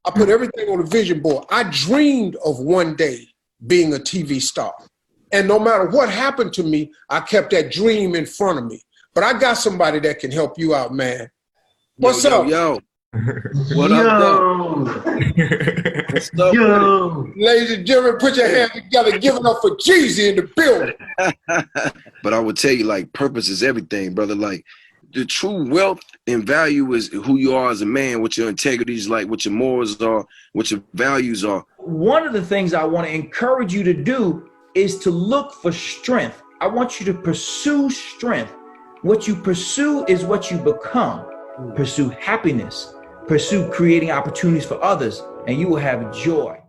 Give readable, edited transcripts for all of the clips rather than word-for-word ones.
I put everything on a vision board. I dreamed of one day being a TV star. And no matter what happened to me, I kept that dream in front of me. But I got somebody that can help you out, man. What's up? Yo. What up, though? What's up, yo. Ladies and gentlemen, put your hands together. Give it up for Jeezy in the building. But I would tell you, like, purpose is everything, brother. Like, the true wealth and value is who you are as a man, what your integrity is like, what your morals are, what your values are. One of the things I want to encourage you to do is to look for strength. I want you to pursue strength. What you pursue is what you become. Pursue happiness. Pursue creating opportunities for others, and you will have joy.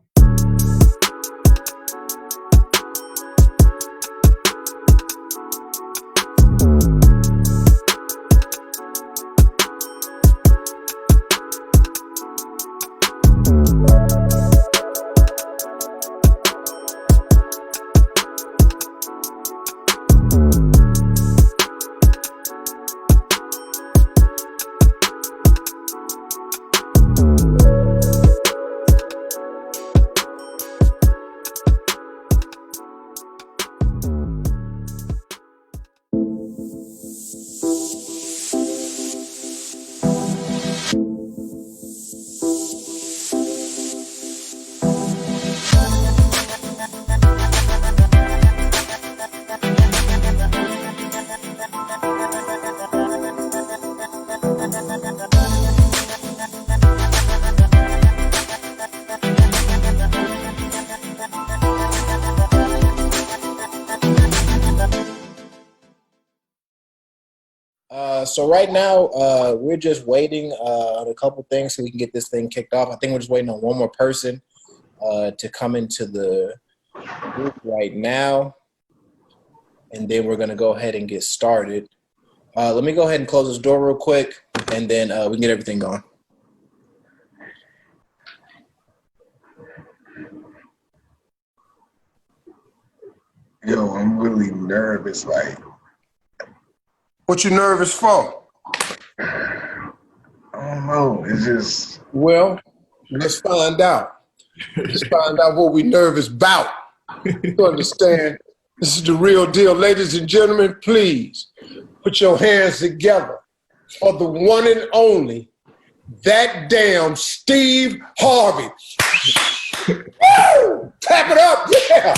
So right now, we're just waiting on a couple things so we can get this thing kicked off. I think we're just waiting on one more person to come into the group right now. And then we're going to go ahead and get started. Let me go ahead and close this door real quick, and then we can get everything going. Yo, I'm really nervous, like. What you nervous for? I don't know. It's just. Well, let's find out. Let's find out what we nervous about. You understand? This is the real deal. Ladies and gentlemen, please put your hands together for the one and only, that damn Steve Harvey. Woo! Tap it up, yeah.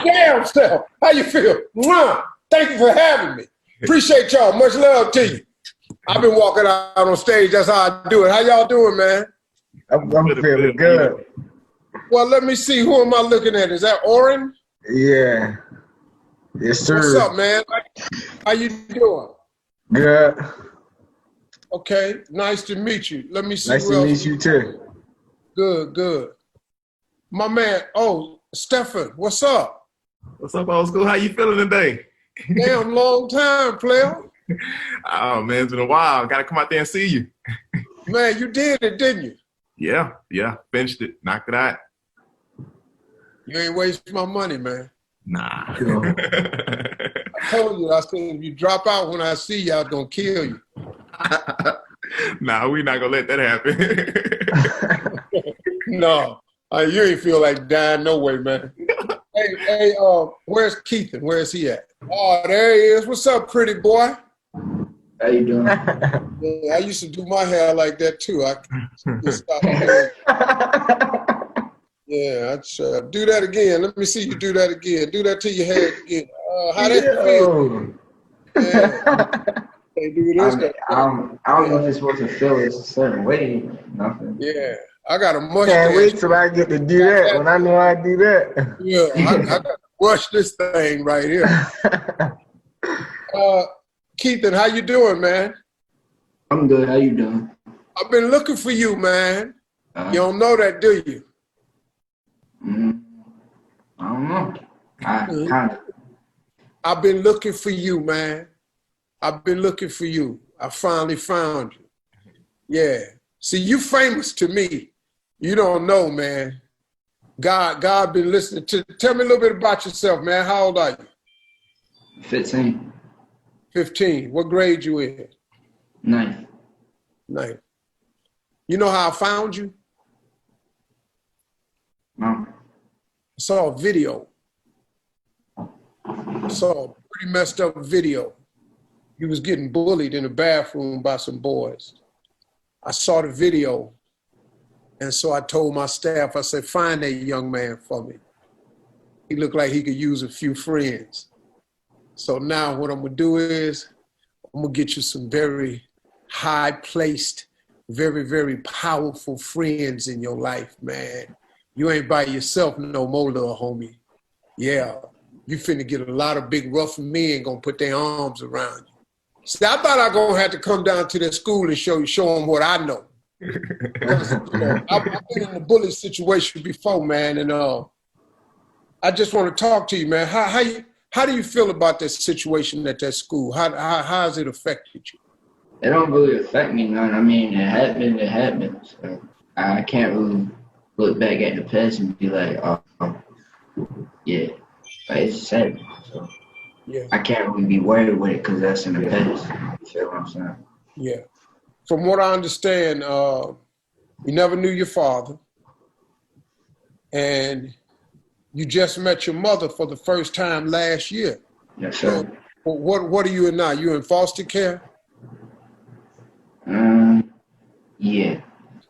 Damn self. How you feel? Mwah! Thank you for having me. Appreciate y'all. Much love to you. I've been walking out on stage. That's how I do it. How y'all doing, man? I'm feeling good. Well, let me see. Who am I looking at? Is that Oren? Yeah. Yes, sir. What's up, man? How you doing? Good. Okay. Nice to meet you. Let me see. Nice to meet you, too. Good, good. My man, Stefan, what's up? What's up, old school? How you feeling today? Damn, long time, player. Oh, man, it's been a while. Got to come out there and see you. Man, you did it, didn't you? Yeah. Finished it. Knocked it out. You ain't wasting my money, man. Nah. I told you, I said, if you drop out when I see you, I'm going to kill you. Nah, we not going to let that happen. No, you ain't feel like dying no way, man. Hey, where's Keithan? Where is he at? Oh, there he is. What's up, pretty boy? How you doing? Yeah, I used to do my hair like that too. I just stopped doing Yeah, do that again. Let me see you do that again. Do that to your head again. How that feel? Yeah. They do this. I don't know if it's supposed to feel a certain way. Nothing. Yeah. I got a mustache. Can't wait till I get to do that. When I know I do that. Yeah, I got to brush this thing right here. Keithan, how you doing, man? I'm good. How you doing? I've been looking for you, man. You don't know that, do you? I don't know. I kind of. I've been looking for you, man. I've been looking for you. I finally found you. Yeah. See, you famous to me. You don't know, man. God been listening to. Tell me a little bit about yourself, man. How old are you? 15. 15. What grade you in? Ninth. You You know how I found you? No. I saw a video. I saw a pretty messed up video. You was getting bullied in the bathroom by some boys. I saw the video, and so I told my staff, I said, find that young man for me. He looked like he could use a few friends. So now what I'm gonna do is, I'm gonna get you some very high-placed, very, very powerful friends in your life, man. You ain't by yourself no more, little homie. Yeah, you finna get a lot of big rough men gonna put their arms around you. See, I thought I gonna have to come down to their school and show them what I know. Because, I've been in a bully situation before, man, and I just want to talk to you, man. How do you feel about this situation at that school? How has it affected you? It don't really affect me none. I mean, it happened. So I can't really look back at the past and be like, oh yeah, like, it's just happened. So Yeah. I can't really be worried with it because that's in the past. You feel what I'm saying? Yeah. From what I understand, you never knew your father, and you just met your mother for the first time last year. Yes, sir. So what are you in now? You in foster care? Yeah.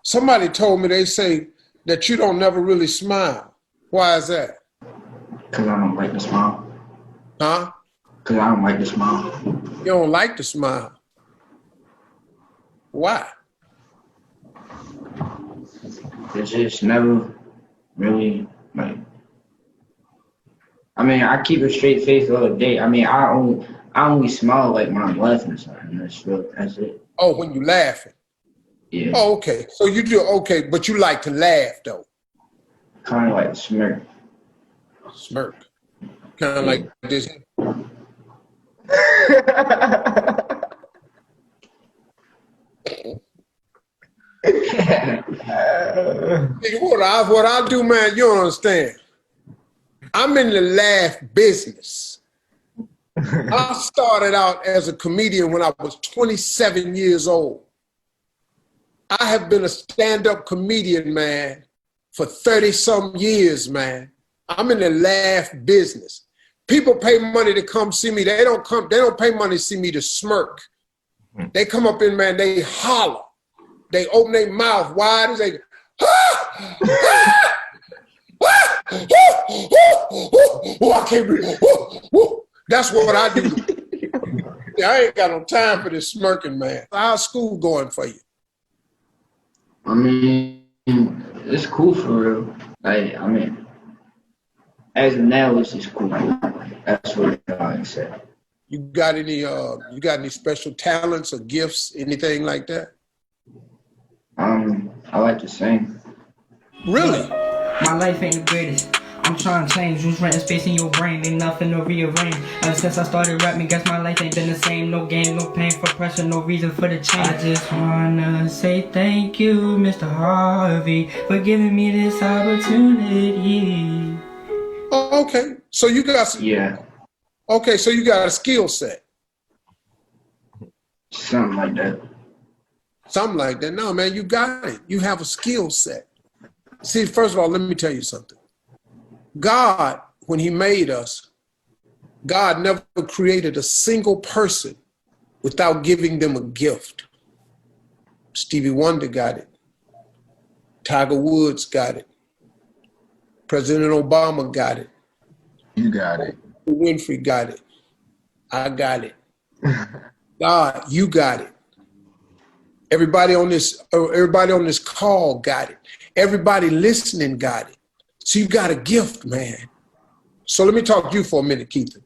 Somebody told me, they say that you don't never really smile. Why is that? Because I don't like to smile. Huh? Because I don't like to smile. You don't like to smile. Why? It's just never really, like, I mean, I keep a straight face the other day. I mean, I only smile like when I'm laughing or something. That's it. Oh, when you laughing. Yeah. Oh, okay. So you do, okay, but you like to laugh, though. Kind of like a smirk. Smirk. Kind of like this. What I do, man, you don't understand. I'm in the laugh business. I started out as a comedian when I was 27 years old. I have been a stand-up comedian, man, for 30-some years, man. I'm in the laugh business. People pay money to come see me. They don't pay money to see me to smirk. They come up in, man, they holler. They open their mouth wide and they I can't breathe. That's what I do. I ain't got no time for this smirking, man. How's school going for you? I mean, it's cool for real. Like, I mean, as of now, it's just cool. That's what I said. You got any special talents or gifts, anything like that? I like to sing. Really? My life ain't the greatest. I'm trying to change. Who's renting space in your brain? Ain't nothing to rearrange. Ever since I started rapping, guess my life ain't been the same. No gain, no pain for pressure, no reason for the change. I just wanna say thank you, Mr. Harvey, for giving me this opportunity. Oh, okay. So you got Okay, so you got a skill set. Something like that. Something like that. No, man, you got it. You have a skill set. See, first of all, let me tell you something. God, when he made us, God never created a single person without giving them a gift. Stevie Wonder got it. Tiger Woods got it. President Obama got it. You got it. Winfrey got it. I got it. God, you got it. Everybody on this call got it. Everybody listening got it. So you got a gift, man. So let me talk to you for a minute, Keith.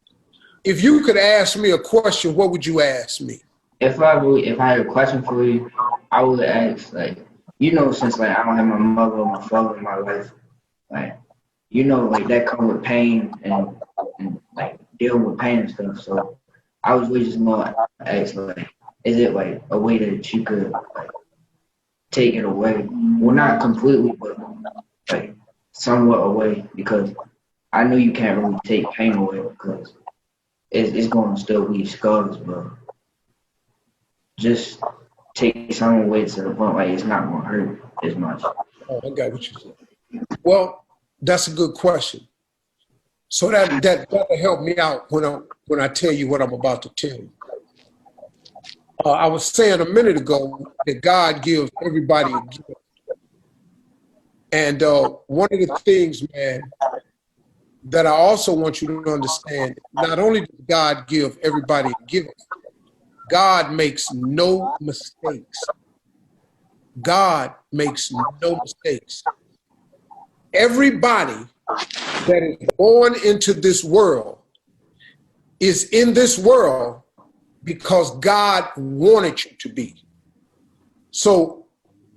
If you could ask me a question, what would you ask me? If I had a question for you, I would ask, like, you know, since like I don't have my mother or my father in my life, like, you know, like that come with pain and like dealing with pain and stuff. So I was really just more ask, like, is it like a way that you could like take it away? Well, not completely, but like somewhat away, because I know you can't really take pain away because it's going to still be scars, but just take some away to the point like it's not gonna hurt as much. Oh, I got what you said. Well, that's a good question. So that'll help me out when I tell you what I'm about to tell you. I was saying a minute ago that God gives everybody a gift. And one of the things, man, that I also want you to understand, not only does God give everybody a gift, God makes no mistakes. God makes no mistakes. Everybody that is born into this world is in this world because God wanted you to be. So,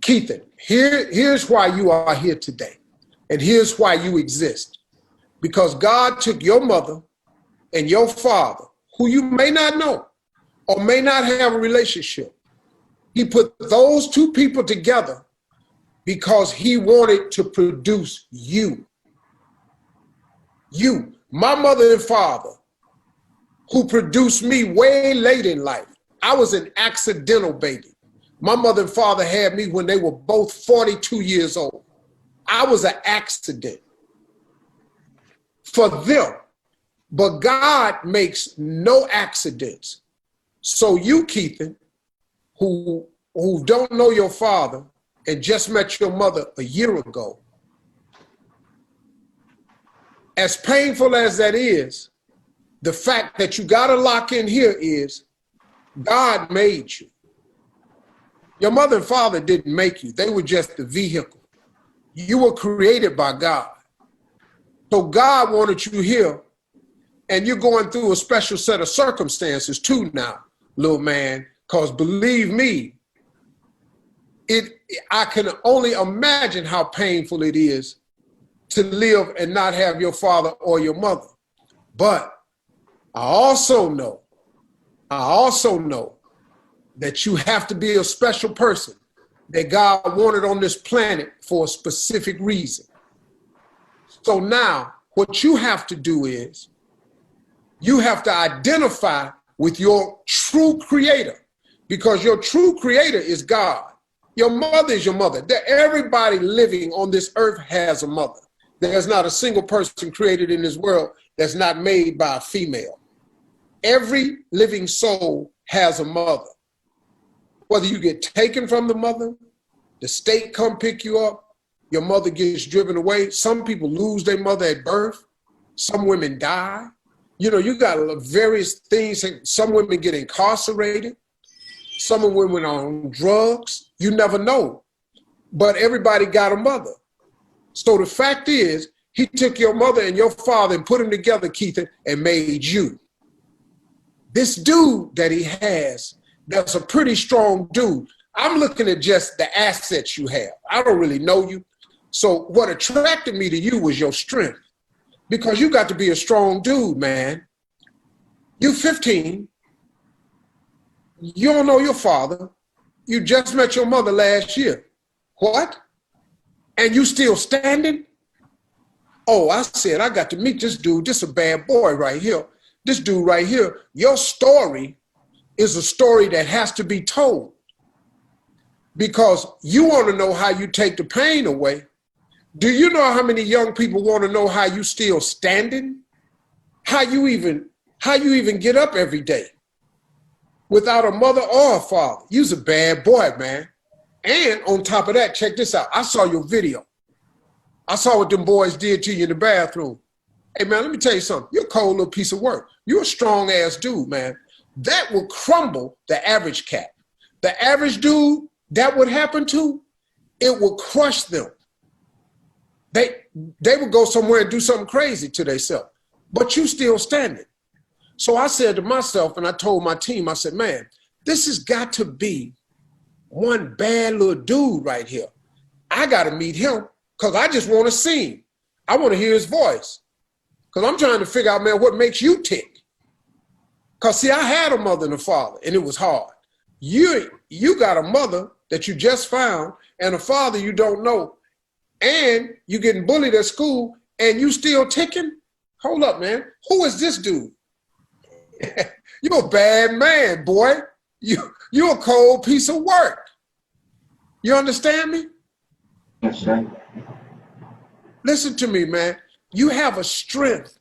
Keithan, here's why you are here today. And here's why you exist. Because God took your mother and your father, who you may not know or may not have a relationship. He put those two people together because he wanted to produce you. You, my mother and father, who produced me way late in life. I was an accidental baby. My mother and father had me when they were both 42 years old. I was an accident for them, but God makes no accidents. So you, Keithan, who don't know your father and just met your mother a year ago, as painful as that is, the fact that you got to lock in here is God made you. Your mother and father didn't make you. They were just the vehicle. You were created by God. So God wanted you here, and you're going through a special set of circumstances too now, little man, because believe me, I can only imagine how painful it is to live and not have your father or your mother. But I also know that you have to be a special person that God wanted on this planet for a specific reason. So now what you have to do is you have to identify with your true creator, because your true creator is God. Your mother is your mother. Everybody living on this earth has a mother. There's not a single person created in this world that's not made by a female. Every living soul has a mother. Whether you get taken from the mother, the state come pick you up, your mother gets driven away. Some people lose their mother at birth. Some women die. You know, you got various things. Some women get incarcerated. Some women are on drugs. You never know. But everybody got a mother. So the fact is, he took your mother and your father and put them together, Keithan, and made you. This dude that he has, that's a pretty strong dude. I'm looking at just the assets you have. I don't really know you. So what attracted me to you was your strength, because you got to be a strong dude, man. You 15. You don't know your father. You just met your mother last year. What? And you still standing? Oh, I said, I got to meet this dude. This is a bad boy right here. This dude right here. Your story is a story that has to be told, because you want to know how you take the pain away. Do you know how many young people want to know how you still standing? How you even get up every day without a mother or a father? You's a bad boy, man. And on top of that, check this out. I saw your video. I saw what them boys did to you in the bathroom. Hey, man, let me tell you something. You're a cold little piece of work. You're a strong-ass dude, man. That will crumble the average cat. The average dude that would happen to, it will crush them. They would go somewhere and do something crazy to themselves. But you still standing. So I said to myself, and I told my team, I said, man, this has got to be one bad little dude right here. I got to meet him, because I just want to see him. I want to hear his voice, because I'm trying to figure out, man, what makes you tick. Because, see, I had a mother and a father, and it was hard. You got a mother that you just found and a father you don't know, and you getting bullied at school, and you still ticking? Hold up, man. Who is this dude? You're a bad man, boy. you're a cold piece of work. You understand me? Yes, sir. Listen to me, man. You have a strength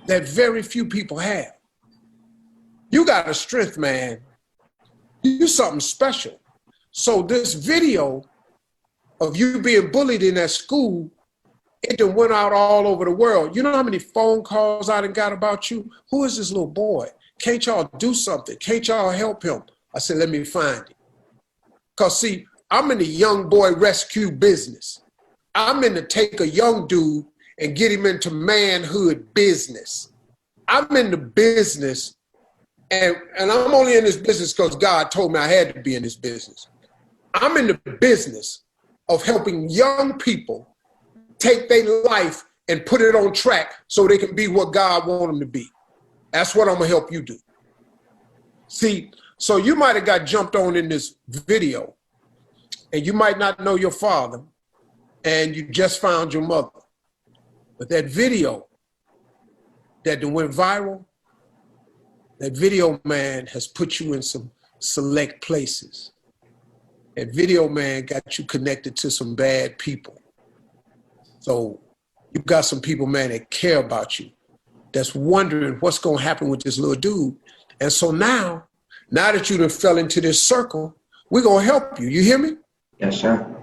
that very few people have. You got a strength, man. You're something special. So this video of you being bullied in that school, it done went out all over the world. You know how many phone calls I done got about you? Who is this little boy? Can't y'all do something? Can't y'all help him? I said, let me find him. Because see, I'm in the young boy rescue business. I'm in to take a young dude and get him into manhood business. I'm in the business, and I'm only in this business because God told me I had to be in this business. I'm in the business of helping young people take their life and put it on track so they can be what God wants them to be. That's what I'm gonna help you do. See, so you might have got jumped on in this video, and you might not know your father, and you just found your mother. But that video that went viral, that video, man, has put you in some select places. That video, man, got you connected to some bad people. So you've got some people, man, that care about you, that's wondering what's going to happen with this little dude. And so now that you done fell into this circle, we're going to help you. You hear me? Yes, sir.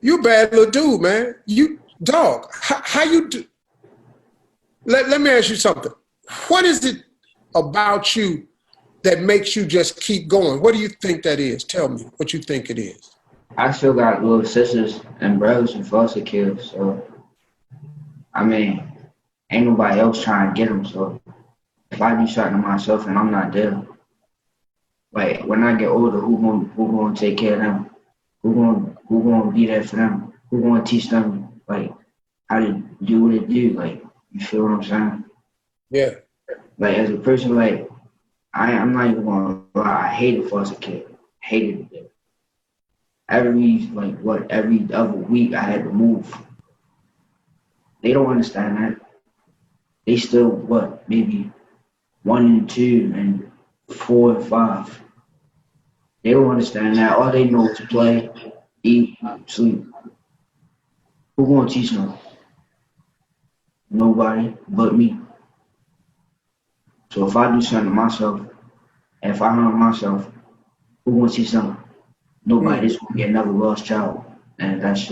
You a bad little dude, man. You, dog, how you do? Let me ask you something. What is it about you that makes you just keep going? What do you think that is? Tell me what you think it is. I still got little sisters and brothers and foster kids, so I mean, ain't nobody else trying to get them. So if I do something to myself and I'm not there, like when I get older, who gonna take care of them? Who gonna be there for them? Who gonna teach them like how to do what they do? Like, you feel what I'm saying? Yeah. Like as a person, like I'm not even gonna lie, I hated foster kid. Hated it. Every other week I had to move. They don't understand that. They still maybe 1 and 2 and 4 and 5. They don't understand that. All they know is play, eat, sleep. Who gonna teach them? Nobody but me. So if I do something to myself, and if I harm myself, who gonna teach them? Nobody. This will be another lost child, and that's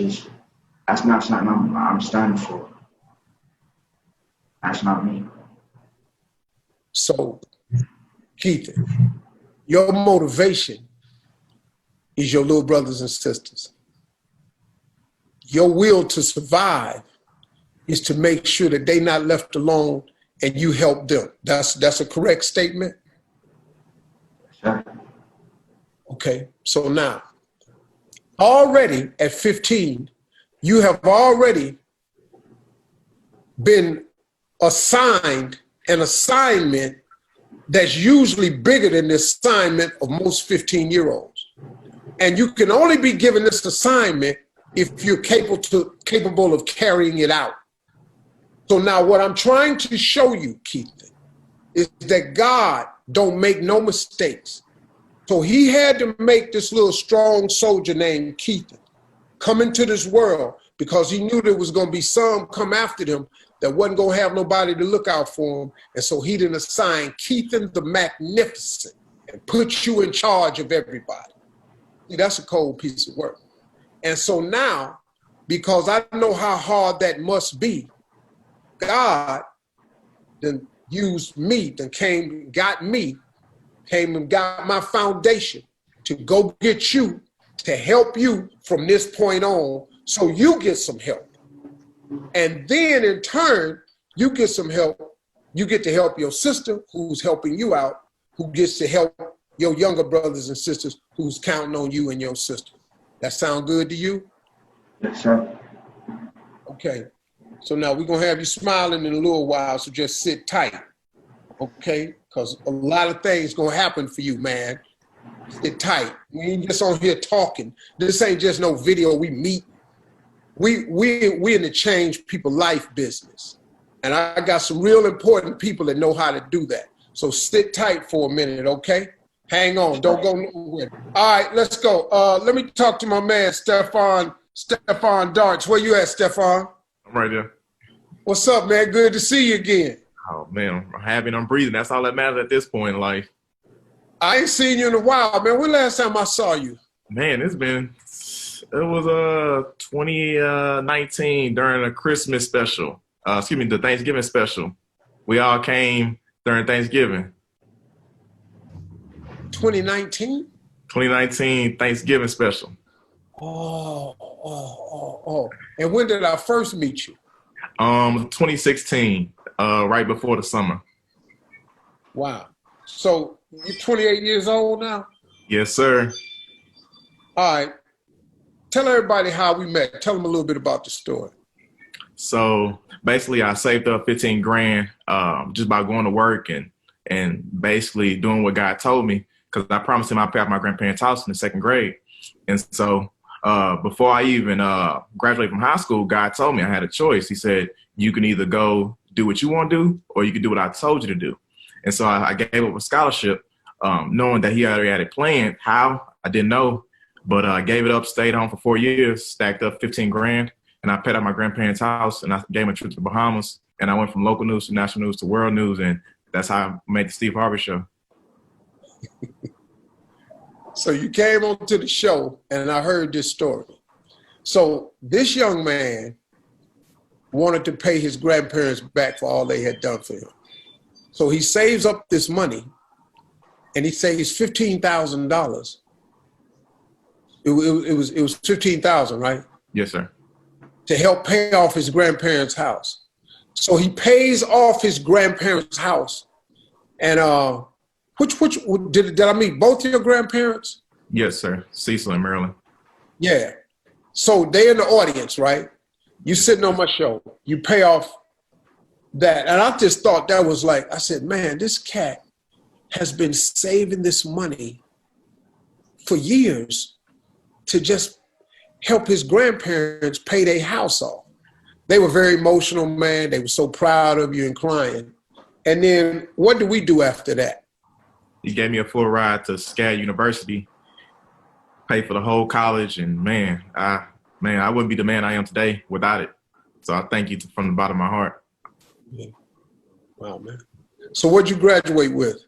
not something I'm standing for. That's not me. So, Keith, your motivation is your little brothers and sisters. Your will to survive is to make sure that they're not left alone and you help them. That's a correct statement? Sure. Okay, so now, already at 15, you have already been assigned an assignment that's usually bigger than the assignment of most 15-year-olds. And you can only be given this assignment if you're capable of carrying it out. So now what I'm trying to show you, Keith, is that God don't make no mistakes. So he had to make this little strong soldier named Keith come into this world because he knew there was going to be some come after them that wasn't going to have nobody to look out for him. And so he didn't assign Keith the Magnificent and put you in charge of everybody. See, that's a cold piece of work. And so now, because I know how hard that must be, God then used me, then came and got my foundation to go get you, to help you from this point on so you get some help. And then in turn, you get some help. You get to help your sister who's helping you out, who gets to help your younger brothers and sisters who's counting on you and your sister. That sound good to you? Yes, sir. Okay. So now we're going to have you smiling in a little while, so just sit tight. Okay? Because a lot of things going to happen for you, man. Sit tight. We ain't just on here talking. This ain't just no video we meet. We in the change people life business. And I got some real important people that know how to do that. So sit tight for a minute, okay? Hang on. Don't go nowhere. All right, let's go. Let me talk to my man, Stefan Darts. Where you at, Stefan? I'm right there. What's up, man? Good to see you again. Oh, man, I'm happy and I'm breathing. That's all that matters at this point in life. I ain't seen you in a while, man. When last time I saw you? Man, it was 2019 during a Christmas special. The Thanksgiving special. We all came during Thanksgiving. 2019? 2019 Thanksgiving special. Oh. And when did I first meet you? 2016, right before the summer. Wow. So you're 28 years old now? Yes, sir. All right. Tell everybody how we met. Tell them a little bit about the story. So basically I saved up 15 grand just by going to work and basically doing what God told me, because I promised him I'd pay off my grandparents' house in the second grade. And so before I even graduated from high school, God told me I had a choice. He said, you can either go do what you want to do, or you can do what I told you to do. And so I gave up a scholarship, knowing that he already had it planned. How? I didn't know, but I gave it up, stayed home for 4 years, stacked up 15 grand, and I paid out my grandparents' house, and I gave him a trip to the Bahamas, and I went from local news to national news to world news, and that's how I made the Steve Harvey show. So you came onto the show, and I heard this story. So this young man wanted to pay his grandparents back for all they had done for him. So he saves up this money, and he saves $15,000. It was $15,000, right? Yes, sir. To help pay off his grandparents' house. So he pays off his grandparents' house, and which did I meet both of your grandparents? Yes, sir. Cecil and Maryland. Yeah. So they in the audience, right? You sitting on my show. You pay off that. And I just thought that was like, I said, man, this cat has been saving this money for years to just help his grandparents pay their house off. They were very emotional, man. They were so proud of you and crying. And then what do we do after that? He gave me a full ride to SCAD University, paid for the whole college, and man, I wouldn't be the man I am today without it. So I thank you from the bottom of my heart. Yeah. Wow, man. So what'd you graduate with?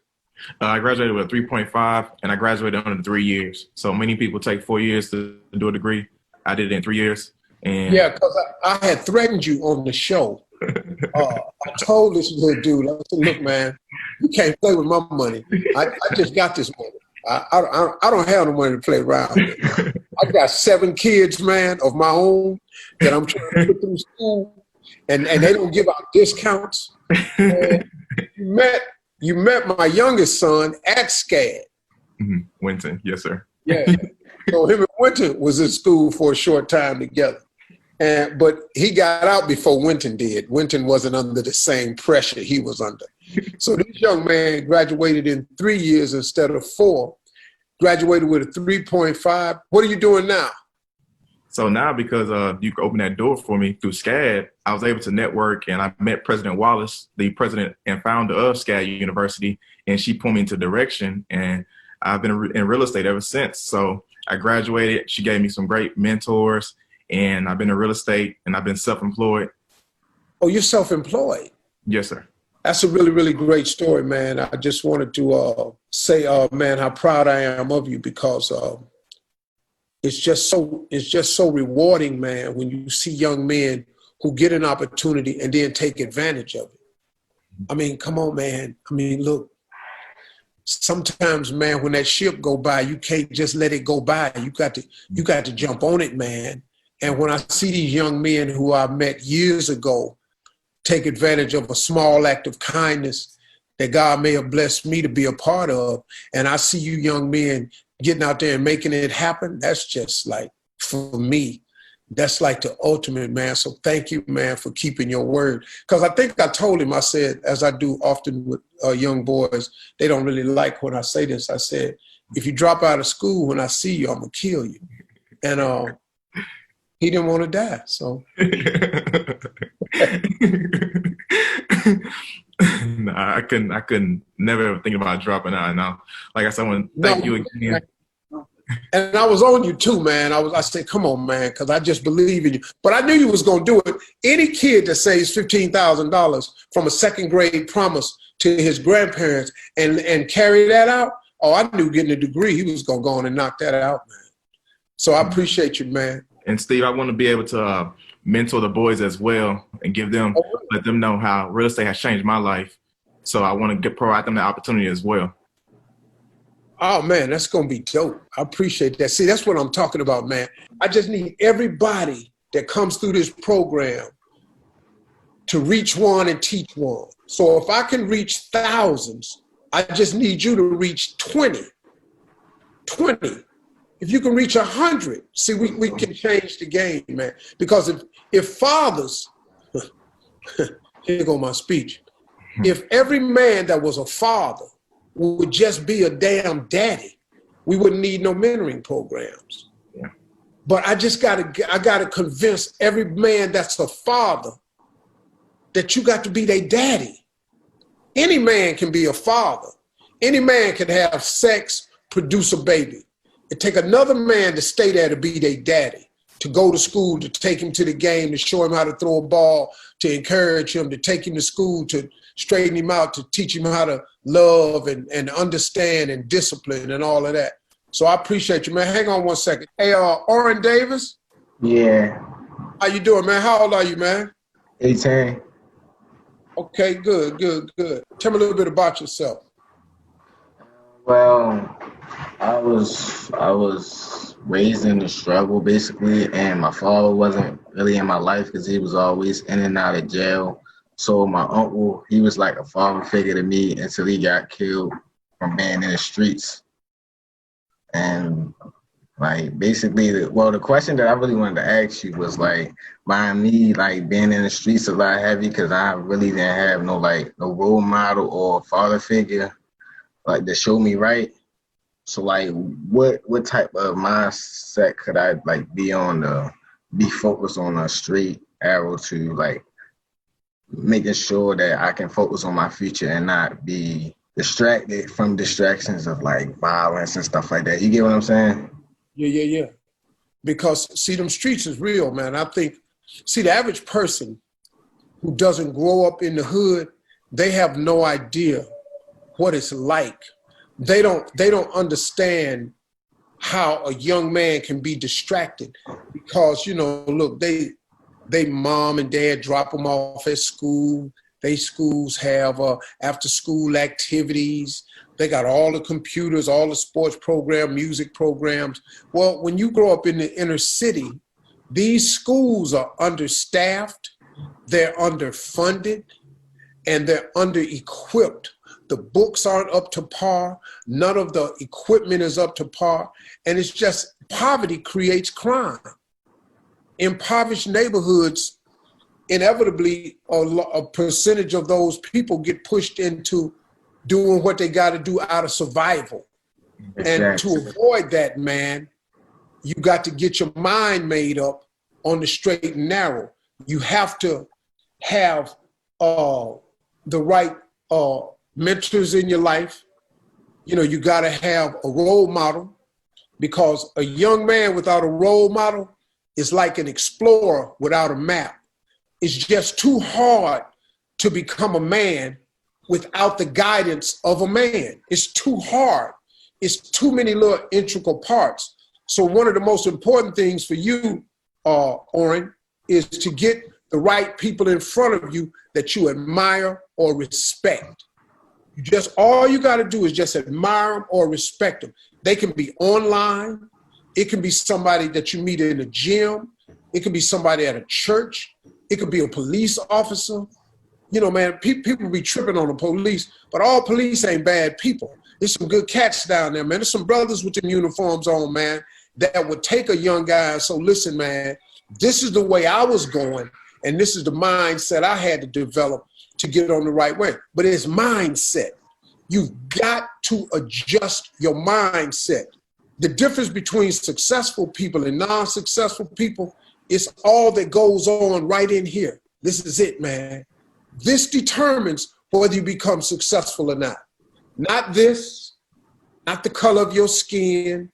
I graduated with a 3.5, and I graduated under 3 years. So many people take 4 years to do a degree. I did it in 3 years. And yeah, because I had threatened you on the show. I told this little dude, I said, look, man, you can't play with my money. I just got this money. I don't have the money to play around with. I got 7 kids, man, of my own that I'm trying to put through school, and they don't give out discounts. And you met my youngest son at SCAD. Mm-hmm. Winton, yes, sir. Yeah. So him and Winton was in school for a short time together. But he got out before Winton did. Winton wasn't under the same pressure he was under. So this young man graduated in 3 years instead of 4, graduated with a 3.5. What are you doing now? So now, because you could open that door for me through SCAD, I was able to network, and I met President Wallace, the president and founder of SCAD University, and she put me into direction, and I've been in real estate ever since. So I graduated. She gave me some great mentors, and I've been in real estate, and I've been self-employed. Oh, you're self-employed? Yes, sir. That's a really, really great story, man. I just wanted to say, man, how proud I am of you, because it's just so rewarding, man, when you see young men who get an opportunity and then take advantage of it. I mean, come on, man. I mean, look, sometimes, man, when that ship go by, you can't just let it go by. You got to jump on it, man. And when I see these young men who I met years ago take advantage of a small act of kindness that God may have blessed me to be a part of, and I see you young men getting out there and making it happen, that's just like, for me, that's like the ultimate, man. So thank you, man, for keeping your word. Because I think I told him, I said, as I do often with young boys, they don't really like when I say this. I said, if you drop out of school, when I see you, I'm going to kill you. And he didn't want to die, so. Nah, I couldn't never ever think about dropping out now. Like I said, I want to thank you again. And I was on you too, man. I said, come on, man, because I just believe in you. But I knew you was going to do it. Any kid that saves $15,000 from a second grade promise to his grandparents and carry that out, oh, I knew getting a degree, he was going to go on and knock that out, man. So I appreciate you, man. And Steve, I want to be able to mentor the boys as well and give them, let them know how real estate has changed my life. So I want to provide them the opportunity as well. Oh, man, that's going to be dope. I appreciate that. See, that's what I'm talking about, man. I just need everybody that comes through this program to reach one and teach one. So if I can reach thousands, I just need you to reach 20. 20. If you can reach 100, see, we can change the game, man. Because if fathers, here go my speech, if every man that was a father would just be a damn daddy, we wouldn't need no mentoring programs. Yeah. But I gotta convince every man that's a father that you got to be their daddy. Any man can be a father. Any man can have sex, produce a baby. It take another man to stay there to be their daddy, to go to school, to take him to the game, to show him how to throw a ball, to encourage him, to take him to school, to straighten him out, to teach him how to love and understand and discipline and all of that. So I appreciate you, man. Hang on one second. Hey, Oren Davis? Yeah. How you doing, man? How old are you, man? 18. Okay, good. Tell me a little bit about yourself. Well, I was raised in the struggle, basically, and my father wasn't really in my life because he was always in and out of jail. So my uncle, he was like a father figure to me until he got killed from being in the streets. And like basically, the question that I really wanted to ask you was like, by me like being in the streets a lot heavy because I really didn't have no role model or father figure like to show me right. So like, what type of mindset could I like be focused on a straight arrow to like making sure that I can focus on my future and not be distracted from distractions of like violence and stuff like that. You get what I'm saying? Yeah. Because see, them streets is real, man. I think, see, the average person who doesn't grow up in the hood, they have no idea what it's like. They don't understand how a young man can be distracted because, look, they mom and dad drop them off at school. They schools have after school activities. They got all the computers, all the sports program, music programs. Well, when you grow up in the inner city, these schools are understaffed, they're underfunded, and they're under-equipped. The books aren't up to par. None of the equipment is up to par. And it's just poverty creates crime. Impoverished neighborhoods, inevitably, a percentage of those people get pushed into doing what they got to do out of survival. Exactly. And to avoid that, man, you got to get your mind made up on the straight and narrow. You have to have the right mentors in your life. You got to have a role model, because a young man without a role model is like an explorer without a map. It's just too hard to become a man without the guidance of a man. It's too hard. It's too many little integral parts. So one of the most important things for you, Oren, is to get the right people in front of you that you admire or respect. All you got to do is just admire them or respect them. They can be online. It can be somebody that you meet in a gym. It can be somebody at a church. It could be a police officer. Man, people be tripping on the police, but all police ain't bad people. There's some good cats down there, man. There's some brothers with them uniforms on, man, that would take a young guy and so, listen, man, this is the way I was going, and this is the mindset I had to develop to get on the right way. But it's mindset. You've got to adjust your mindset. The difference between successful people and non-successful people is all that goes on right in here. This is it, man. This determines whether you become successful or not. Not this, not the color of your skin,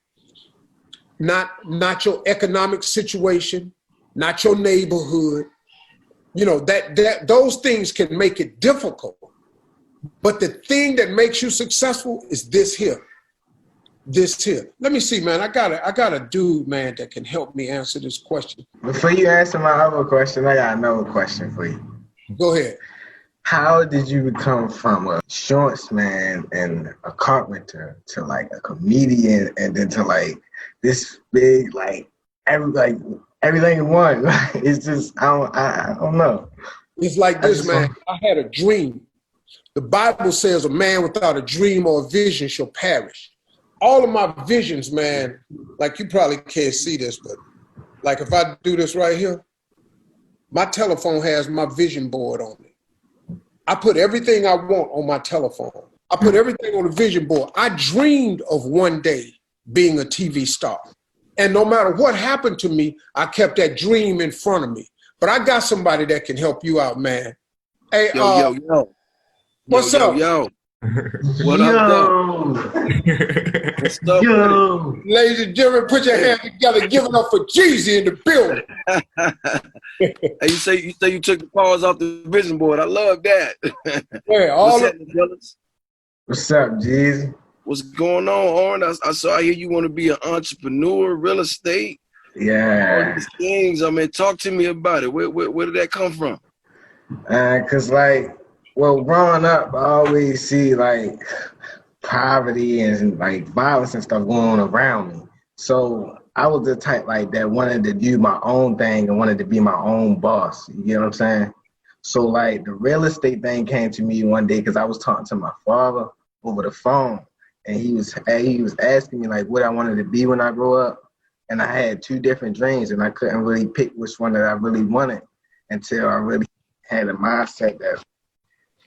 not your economic situation, not your neighborhood. You know, those things can make it difficult. But the thing that makes you successful is this here. This here. Let me see, man. I got a dude, man, that can help me answer this question. Before you answer my other question, I got another question for you. Go ahead. How did you become from a insurance man and a carpenter to like a comedian and then to like this big everything in one? It's just I don't know. It's like this, man. I had a dream. The Bible says a man without a dream or a vision shall perish. All of my visions, man, like you probably can't see this, but like if I do this right here, my telephone has my vision board on it. I put everything I want on my telephone. I put everything on the vision board. I dreamed of one day being a TV star. And no matter what happened to me, I kept that dream in front of me. But I got somebody that can help you out, man. Hey, yo. What's up? Yo. What up, though? What's up, Yo. Ladies and gentlemen, put your hands together. Give it up for Jeezy in the building. Hey, you say you took the paws off the vision board. I love that. Yeah, What's up, Jeezy? What's going on, Oren? I saw here you want to be an entrepreneur, real estate. Yeah. All these things. I mean, talk to me about it. Where did that come from? Cause like, well, growing up, I always see like poverty and like violence and stuff going on around me. So I was the type like that wanted to do my own thing and wanted to be my own boss. You know what I'm saying? So like the real estate thing came to me one day because I was talking to my father over the phone, and he was asking me like what I wanted to be when I grow up, and I had two different dreams, and I couldn't really pick which one that I really wanted until I really had a mindset that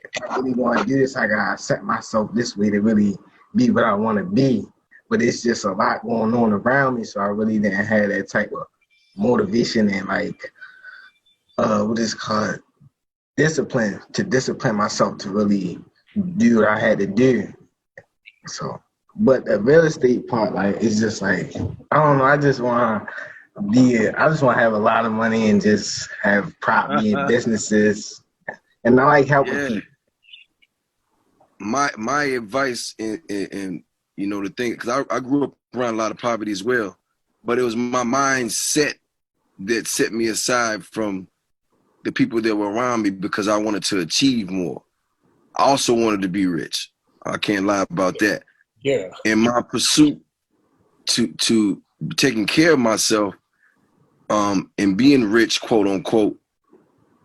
if I really want to do this, I gotta set myself this way to really be what I want to be. But it's just a lot going on around me, so I really didn't have that type of motivation and like what is called discipline to discipline myself to really do what I had to do. So, but the real estate part, like, it's just like I don't know. I just want to have a lot of money and just have property and businesses, and I like helping people. My advice and you know the thing, because I grew up around a lot of poverty as well, but it was my mindset that set me aside from the people that were around me because I wanted to achieve more. I also wanted to be rich. I can't lie about that. Yeah. In my pursuit to taking care of myself and being rich, quote unquote,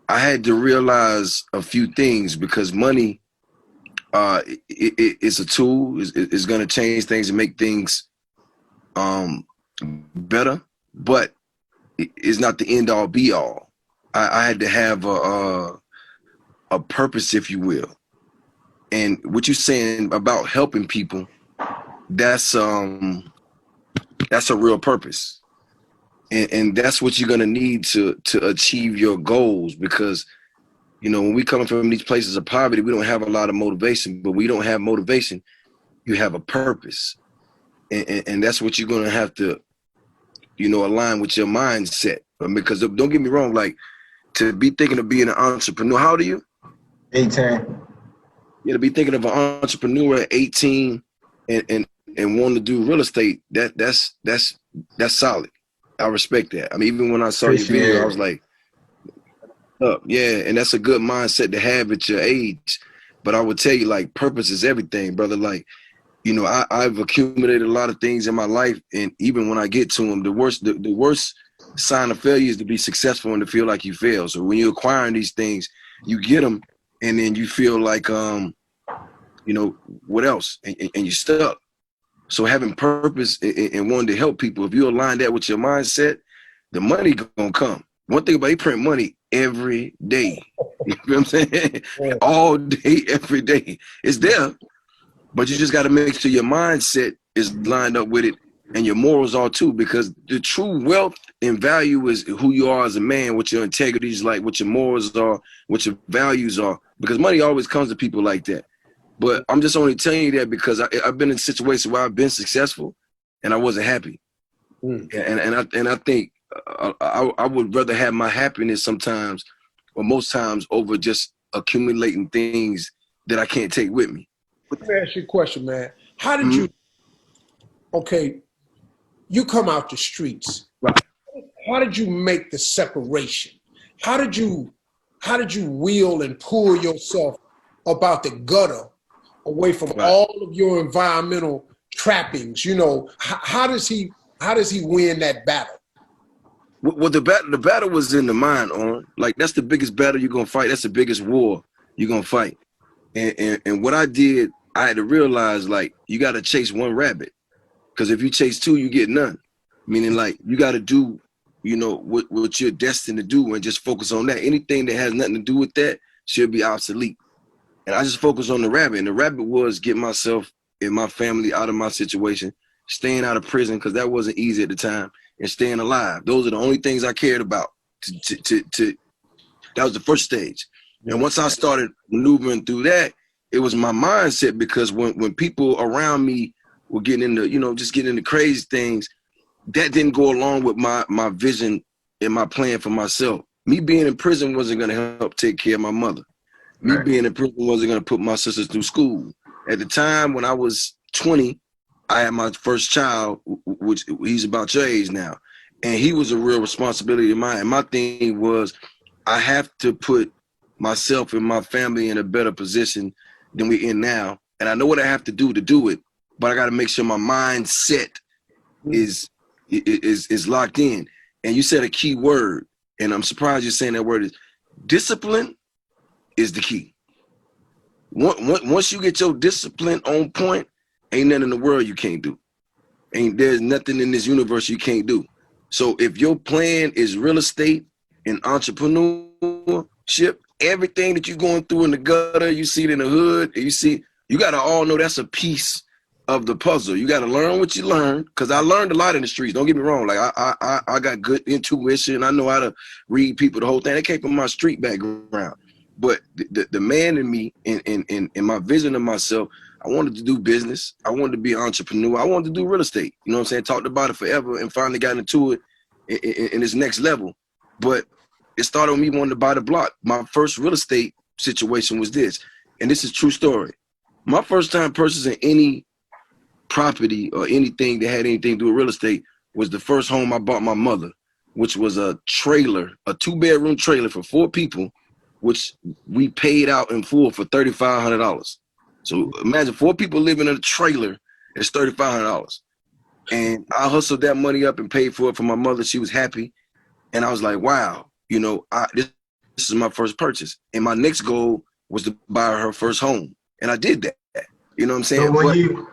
I had to realize a few things because money it's a tool. It's going to change things and make things better, but it's not the end all be all. I had to have a purpose, if you will. And what you're saying about helping people, that's a real purpose. And that's what you're going to need to achieve your goals, because you know, when we come from these places of poverty, we don't have a lot of motivation, but we don't have motivation. You have a purpose. And that's what you're going to have to, you know, align with your mindset. Because don't get me wrong, like to be thinking of being an entrepreneur, how old are you? 18. Yeah, to be thinking of an entrepreneur at 18 and wanting to do real estate, that's solid. I respect that. I mean, even when I saw your video, I was like, yeah, and that's a good mindset to have at your age. But I would tell you, like, purpose is everything, brother. Like, you know, I've accumulated a lot of things in my life, and even when I get to them, the worst sign of failure is to be successful and to feel like you fail. So when you're acquiring these things, you get them, and then you feel like, you know, what else? And you're stuck. So having purpose and wanting to help people, if you align that with your mindset, the money gonna come. One thing about it, print money every day. You know what I'm saying? Yeah. All day, every day. It's there, but you just got to make sure your mindset is lined up with it, and your morals are too, because the true wealth and value is who you are as a man, what your integrity is like, what your morals are, what your values are. because money always comes to people like that. But I'm just only telling you that because I've been in situations where I've been successful and I wasn't happy. And I think I would rather have my happiness sometimes or most times over just accumulating things that I can't take with me. Let me ask you a question, man. How did you, okay, you come out the streets. Right. How did you make the separation? How did you wheel and pull yourself about the gutter away from all of your environmental trappings? You know, how does he win that battle? Well, the battle was in the mind, Oren. Like, that's the biggest battle you're gonna fight. That's the biggest war you're gonna fight. And what I did, I had to realize, like, you got to chase one rabbit, because if you chase two, you get none. Meaning, like, you got to do, you know, what you're destined to do and just focus on that. Anything that has nothing to do with that should be obsolete. And I just focused on the rabbit. And the rabbit was get myself and my family out of my situation, staying out of prison, because that wasn't easy at the time, and staying alive. Those are the only things I cared about. That was the first stage. And once I started maneuvering through that, it was my mindset, because when people around me were getting into, you know, just getting into crazy things, that didn't go along with my vision and my plan for myself. Me being in prison wasn't going to help take care of my mother. Me being in prison wasn't going to put my sisters through school. At the time when I was 20, I had my first child, which he's about your age now. And he was a real responsibility of mine. And my thing was, I have to put myself and my family in a better position than we're in now. And I know what I have to do it, but I got to make sure my mindset is locked in. And you said a key word, and I'm surprised you're saying that word. Is discipline is the key. Once you get your discipline on point, ain't nothing in the world you can't do. There's nothing in this universe you can't do. So if your plan is real estate and entrepreneurship, everything that you're going through in the gutter, you see it in the hood, you got to all know that's a piece of the puzzle. You got to learn what you learn, because I learned a lot in the streets. Don't get me wrong. Like, I got good intuition. I know how to read people, the whole thing. It came from my street background. But the man in me and my vision of myself, I wanted to do business. I wanted to be an entrepreneur. I wanted to do real estate. You know what I'm saying? Talked about it forever and finally got into it in this next level. But it started with me wanting to buy the block. My first real estate situation was this, and this is true story. My first time purchasing any property or anything that had anything to do with real estate was the first home I bought my mother, which was a trailer, a 2-bedroom trailer for 4 people, which we paid out in full for $3,500. So imagine 4 people living in a trailer, it's $3,500. And I hustled that money up and paid for it for my mother. She was happy. And I was like, wow, you know, this is my first purchase. And my next goal was to buy her first home. And I did that. You know what I'm saying? So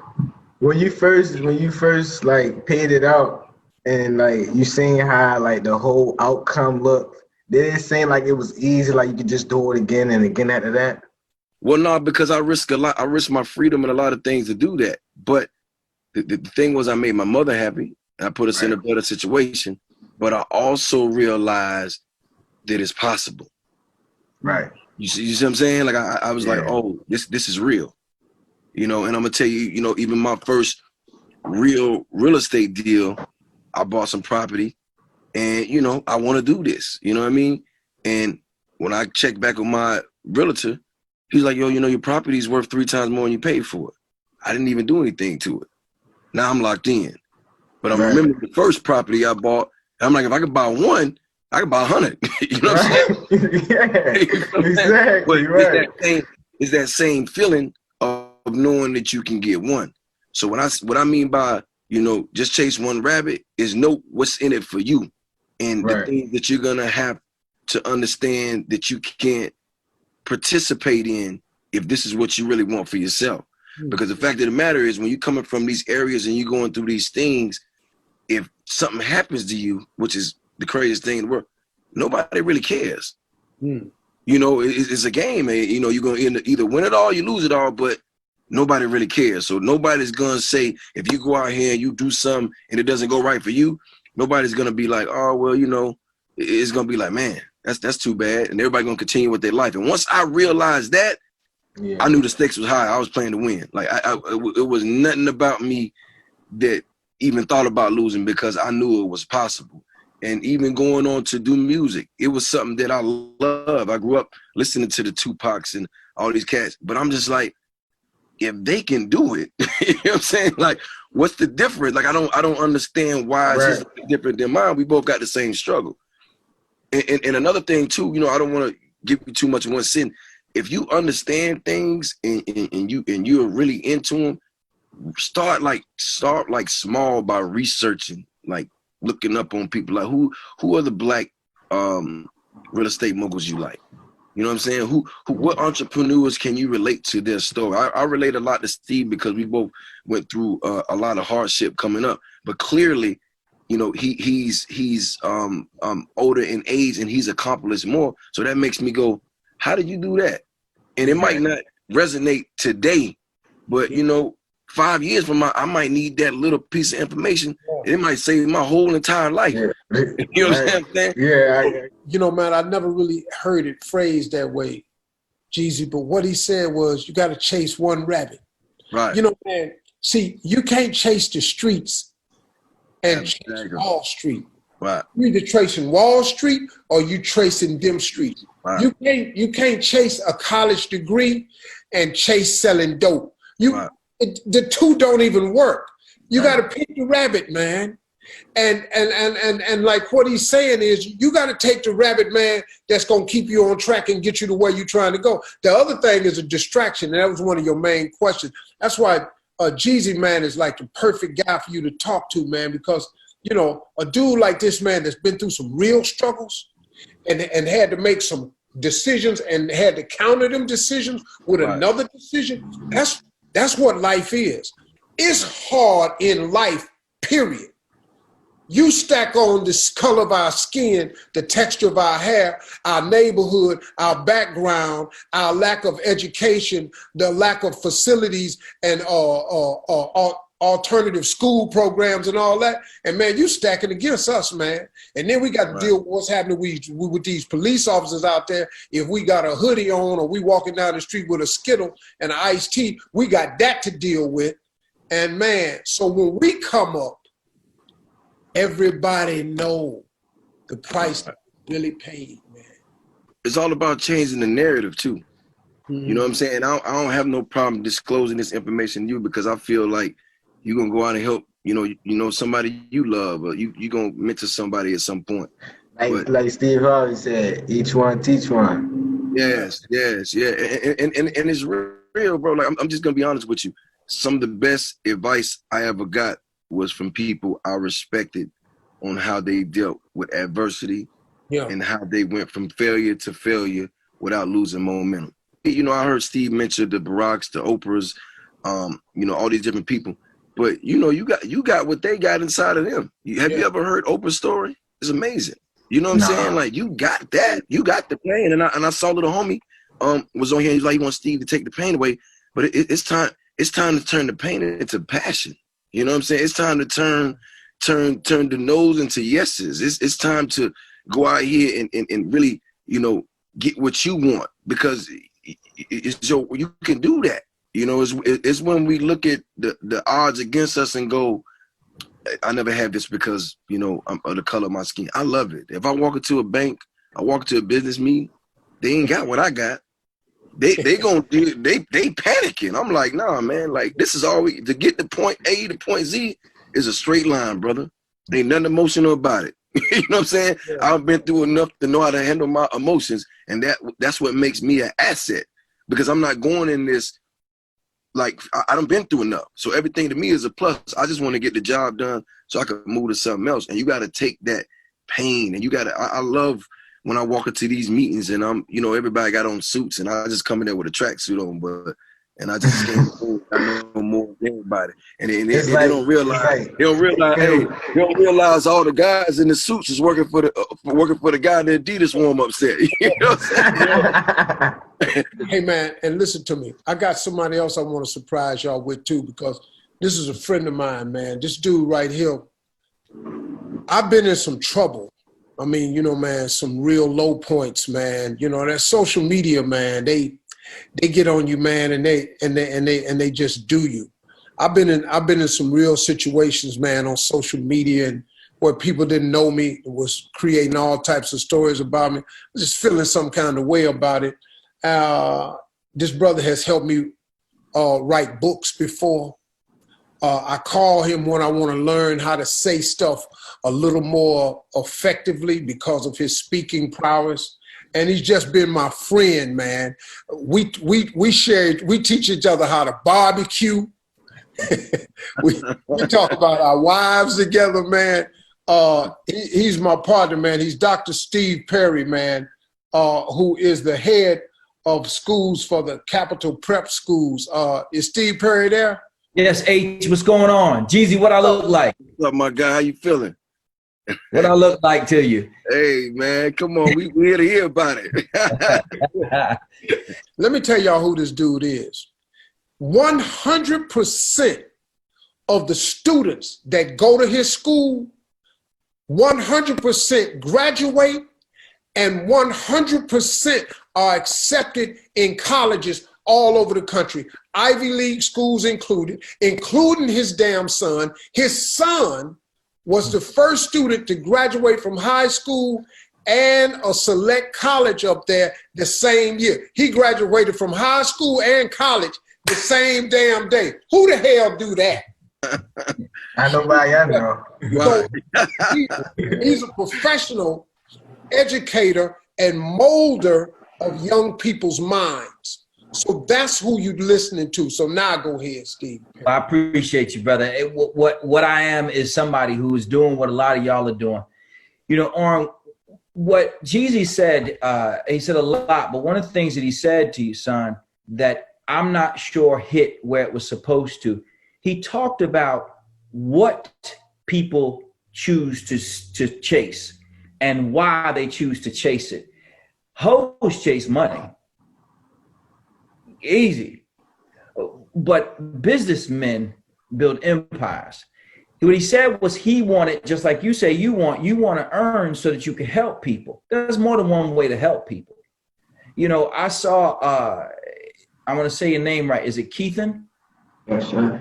when you first like paid it out and like you seen how like the whole outcome looked, did it seem like it was easy, like you could just do it again and again after that? Well, no, because I risk a lot. I risk my freedom and a lot of things to do that. But the thing was, I made my mother happy. I put us in a better situation. But I also realized that it's possible. Right. You see what I'm saying? Like I was like, oh, this is real. You know, and I'm gonna tell you, you know, even my first real estate deal, I bought some property, and you know, I want to do this. You know what I mean? And when I checked back with my realtor, he's like, yo, you know, your property is worth 3 times more than you paid for it. I didn't even do anything to it. Now I'm locked in. But I remember the first property I bought, and I'm like, if I could buy one, I could buy 100. You know what I'm saying? Yeah, exactly. But it's that same feeling of knowing that you can get one. So what I mean by, you know, just chase one rabbit is know what's in it for you, and the things that you're gonna have to understand that you can't participate in if this is what you really want for yourself. Because the fact of the matter is, when you're coming from these areas and you're going through these things, if something happens to you, which is the craziest thing in the world, nobody really cares. You know, it's a game, and you know, you're gonna either win it all, you lose it all, but nobody really cares. So nobody's gonna say, if you go out here and you do something and it doesn't go right for you, nobody's gonna be like, oh, well, you know, it's gonna be like, man, that's too bad. And everybody gonna continue with their life. And once I realized that, I knew the stakes was high. I was playing to win. Like it was nothing about me that even thought about losing because I knew it was possible. And even going on to do music, it was something that I love. I grew up listening to the Tupacs and all these cats, but I'm just like, if they can do it, you know what I'm saying? Like, what's the difference? Like, I don't understand why it's just different than mine. We both got the same struggle. And another thing too, you know, I don't want to give you too much in one sin. If you understand things and you're really into them, start small by researching, like looking up on people, like who are the black real estate moguls you like? You know what I'm saying? What entrepreneurs can you relate to their story? I relate a lot to Steve because we both went through a lot of hardship coming up. But clearly, you know, he's older in age and he's accomplished more. So that makes me go, how did you do that? And it might not resonate today, but you know, 5 years from now, I might need that little piece of information. And it might save my whole entire life. Yeah. You know what I'm saying? Yeah. You know, man, I never really heard it phrased that way, Jeezy, but what he said was you got to chase one rabbit. Right. You know, man, see, you can't chase the streets and chase Wall Street. Right. You're either tracing Wall Street or you tracing them streets. Right. You can't chase a college degree and chase selling dope. The two don't even work. You got to pick the rabbit, man. And like what he's saying is you got to take the rabbit, man, that's going to keep you on track and get you to where you're trying to go. The other thing is a distraction. And that was one of your main questions. That's why Jeezy, man, is like the perfect guy for you to talk to, man, because, you know, a dude like this, man, that's been through some real struggles and had to make some decisions and had to counter them decisions with another decision. That's what life is. It's hard in life, period. You stack on the color of our skin, the texture of our hair, our neighborhood, our background, our lack of education, the lack of facilities and alternative school programs and all that. And man, you stacking against us, man. And then we got to deal with what's happening with these police officers out there. If we got a hoodie on or we walking down the street with a Skittle and an iced tea, we got that to deal with. And man, so when we come up, everybody know the price really paid, man. It's all about changing the narrative too. Mm-hmm. You know what I'm saying? I don't have no problem disclosing this information to you because I feel like you're gonna go out and help, you know, somebody you love, or you gonna mentor somebody at some point. Like Steve Harvey said, each one teach one. Yes, yeah. And it's real, bro. Like I'm just gonna be honest with you. Some of the best advice I ever got was from people I respected on how they dealt with adversity and how they went from failure to failure without losing momentum. You know, I heard Steve mention the Baracks, the Oprahs, you know, all these different people. But you know, you got what they got inside of them. Have you ever heard Oprah's story? It's amazing. You know what I'm saying? Like you got that. You got the pain. And I saw little homie was on here. He's like, he wants Steve to take the pain away. But it's time to turn the pain into passion. You know what I'm saying? It's time to turn the no's into yeses. It's time to go out here and really, you know, get what you want because you can do that. You know, it's when we look at the odds against us and go, I never had this because, you know, I'm of the color of my skin. I love it. If I walk into a bank, I walk into a business meeting, they ain't got what I got. They panicking. I'm like, nah, man, like this is all to get to point A to point Z is a straight line, brother. Ain't nothing emotional about it. You know what I'm saying? Yeah. I've been through enough to know how to handle my emotions, and that's what makes me an asset because I'm not going in this like I done been through enough. So everything to me is a plus. I just want to get the job done so I can move to something else. And you got to take that pain, and you got to. I love when I walk into these meetings and you know, everybody got on suits and I just come in there with a tracksuit on, and I just can't I know more than everybody. And they don't realize, they don't realize all the guys in the suits is working for the guy in the Adidas warm-up set. You know what I'm saying? Hey man, and listen to me. I got somebody else I want to surprise y'all with too, because this is a friend of mine, man. This dude right here, I've been in some trouble. I mean, you know, man, some real low points, man. You know, that social media, man, they get on you, man, and they just do you. I've been in some real situations, man, on social media, and where people didn't know me, was creating all types of stories about me. I was just feeling some kind of way about it. This brother has helped me write books before. I call him when I want to learn how to say stuff a little more effectively because of his speaking prowess. And he's just been my friend, man. We teach each other how to barbecue. we talk about our wives together, man. He's my partner, man. He's Dr. Steve Perry, man, who is the head of schools for the Capital Prep schools. Is Steve Perry there? Yes, H, what's going on? Jeezy, what I look like? What's up, my guy? How you feeling? What I look like to you? Hey, man, come on. We here to hear about it. Let me tell y'all who this dude is. 100% of the students that go to his school, 100% graduate, and 100% are accepted in colleges all over the country, Ivy League schools included, including his damn son. His son was the first student to graduate from high school and a select college up there the same year. He graduated from high school and college the same damn day. Who the hell do that? I nobody I know. So he's a professional educator and molder of young people's minds. So that's who you're listening to. So now go ahead, Steve. I appreciate you, brother. What I am is somebody who is doing what a lot of y'all are doing. You know, Oren, what Jeezy said, he said a lot, but one of the things that he said to you, son, that I'm not sure hit where it was supposed to. He talked about what people choose to chase and why they choose to chase it. Hoes chase money. Easy. But businessmen build empires. What he said was he wanted, just like you say, you want to earn so that you can help people. There's more than one way to help people. You know, I saw, I want to say your name right. Is it Keithan? Yes, sir.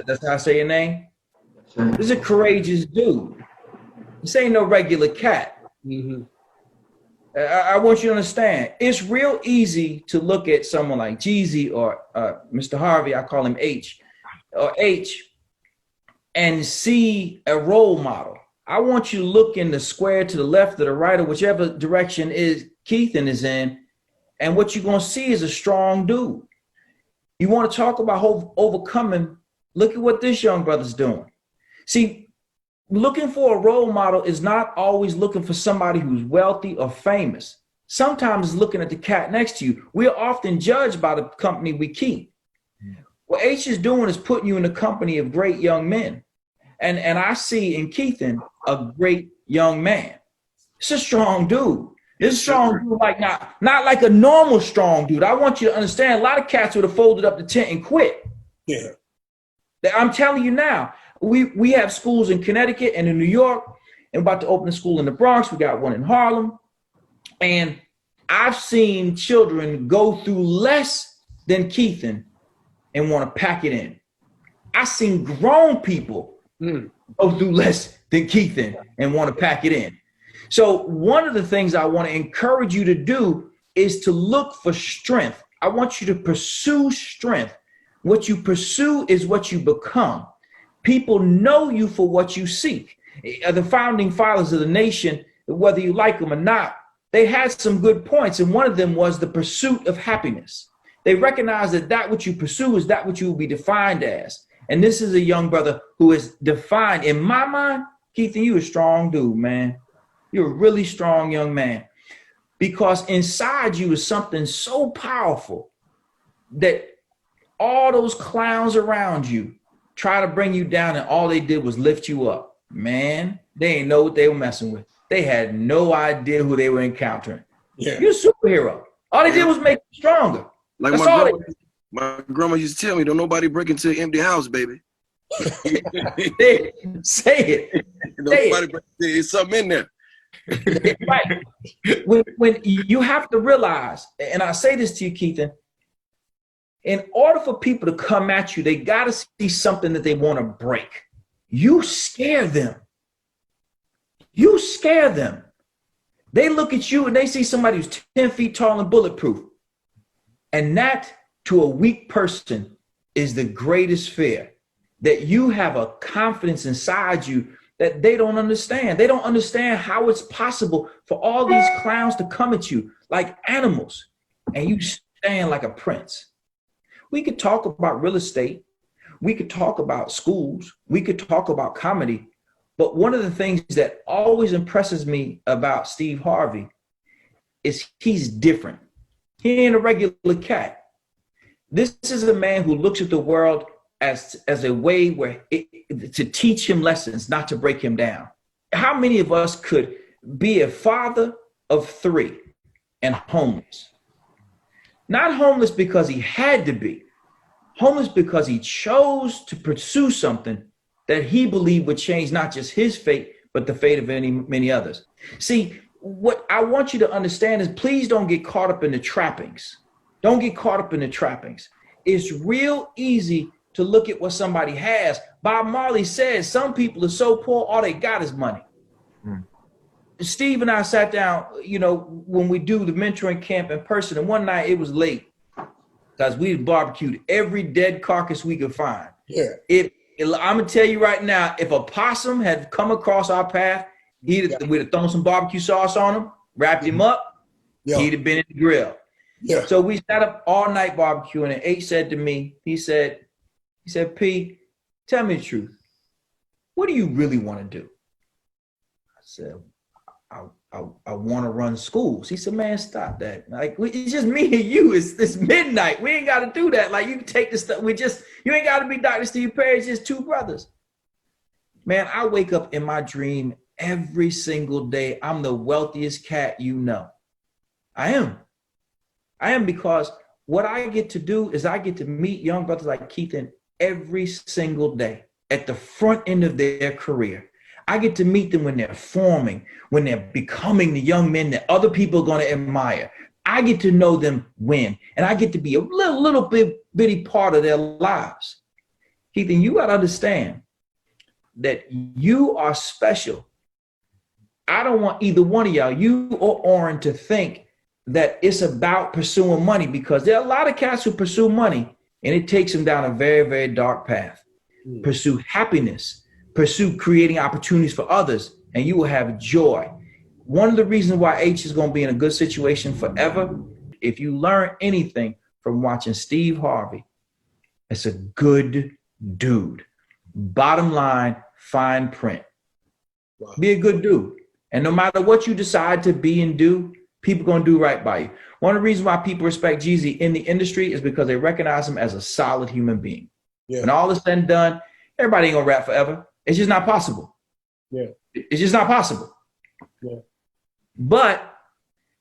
That's how I say your name? Yes, sir. This is a courageous dude. This ain't no regular cat. Mm-hmm. I want you to understand, it's real easy to look at someone like Jeezy or Mr. Harvey, I call him H, or H, and see a role model. I want you to look in the square to the left or the right or whichever direction is Keithan is in, and what you're going to see is a strong dude. You want to talk about overcoming, look at what this young brother's doing. See, looking for a role model is not always looking for somebody who's wealthy or famous. Sometimes it's looking at the cat next to you. We're often judged by the company we keep. What H is doing is putting you in the company of great young men. And I see in Keithan a great young man. It's a strong dude. It's a strong dude, like not like a normal strong dude. I want you to understand, a lot of cats would have folded up the tent and quit. Yeah. I'm telling you now. We have schools in Connecticut and in New York, and about to open a school in the Bronx. We got one in Harlem. And I've seen children go through less than Keithan and want to pack it in. I've seen grown people go through less than Keithan and want to pack it in. So one of the things I want to encourage you to do is to look for strength. I want you to pursue strength. What you pursue is what you become. People know you for what you seek. The founding fathers of the nation, whether you like them or not, they had some good points. And one of them was the pursuit of happiness. They recognize that which you pursue is that which you will be defined as. And this is a young brother who is defined. In my mind, Keithan, you a strong dude, man. You're a really strong young man. Because inside you is something so powerful that all those clowns around you try to bring you down, and all they did was lift you up. Man, they ain't know what they were messing with. They had no idea who they were encountering. Yeah. You're a superhero. All they did was make you stronger. Like my grandma used to tell me, don't nobody break into an empty house, baby. Say it. Nobody break into, there's something in there. Right. When you have to realize, and I say this to you, Keithan, in order for people to come at you, they got to see something that they want to break. You scare them. You scare them. They look at you and they see somebody who's 10 feet tall and bulletproof. And that, to a weak person, is the greatest fear. That you have a confidence inside you that they don't understand. They don't understand how it's possible for all these clowns to come at you like animals and you stand like a prince. We could talk about real estate. We could talk about schools. We could talk about comedy. But one of the things that always impresses me about Steve Harvey is he's different. He ain't a regular cat. This is a man who looks at the world as a way where to teach him lessons, not to break him down. How many of us could be a father of 3 and homeless? Not homeless because he had to be, homeless because he chose to pursue something that he believed would change not just his fate, but the fate of many others. See, what I want you to understand is please don't get caught up in the trappings. Don't get caught up in the trappings. It's real easy to look at what somebody has. Bob Marley says some people are so poor, all they got is money. Steve and I sat down, you know, when we do the mentoring camp in person, and one night it was late because we barbecued every dead carcass we could find. Yeah. I'm gonna tell you right now, if a possum had come across our path, we'd have thrown some barbecue sauce on him, wrapped him up, he'd have been in the grill. Yeah. So we sat up all night barbecuing, and H said to me, he said, P, tell me the truth. What do you really want to do? I said, I want to run schools. He said, man, stop that. Like, it's just me and you. It's midnight. We ain't got to do that. Like, you can take this stuff. You ain't got to be Dr. Steve Perry. It's just 2 brothers. Man, I wake up in my dream every single day. I'm the wealthiest cat you know. I am because what I get to do is I get to meet young brothers like Keithan every single day at the front end of their career. I get to meet them when they're forming, when they're becoming the young men that other people are going to admire. I get to know them when, and I get to be a little bitty part of their lives. Keithan, you got to understand that you are special. I don't want either one of y'all, you or Oren, to think that it's about pursuing money, because there are a lot of cats who pursue money and it takes them down a very, very dark path. Pursue happiness. Pursue creating opportunities for others, and you will have joy. One of the reasons why H is going to be in a good situation forever, if you learn anything from watching Steve Harvey, it's a good dude. Bottom line, fine print. Wow. Be a good dude. And no matter what you decide to be and do, people are going to do right by you. One of the reasons why people respect Jeezy in the industry is because they recognize him as a solid human being. Yeah. When all is said and done, everybody ain't going to rap forever. It's just not possible. Yeah. It's just not possible. Yeah. But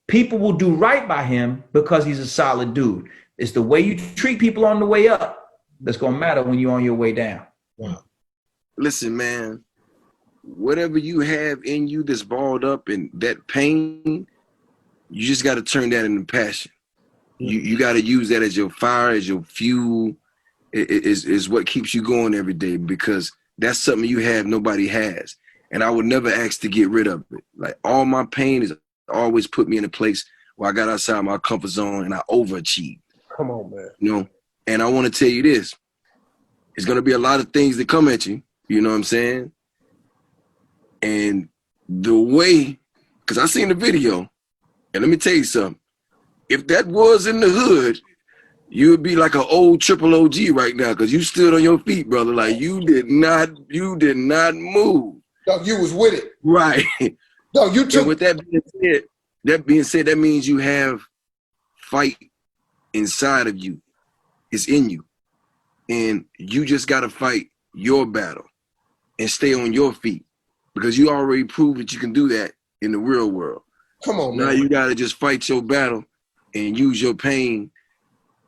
people will do right by him because he's a solid dude. It's the way you treat people on the way up that's going to matter when you're on your way down. Wow. Listen, man, whatever you have in you that's balled up and that pain, you just got to turn that into passion. You got to use that as your fire, as your fuel, is what keeps you going every day, because that's something you have nobody has. And I would never ask to get rid of it. Like, all my pain has always put me in a place where I got outside my comfort zone and I overachieved. Come on, man. You know, and I want to tell you this. It's going to be a lot of things that come at you. You know what I'm saying? And the way, because I seen the video, and let me tell you something. If that was in the hood, you would be like an old triple OG right now, because you stood on your feet, brother. Like, you did not move. Dog, you was with it. Right. Dog, you took. And with that being said, that means you have fight inside of you. It's in you. And you just got to fight your battle and stay on your feet, because you already proved that you can do that in the real world. Come on, man. Now you got to just fight your battle and use your pain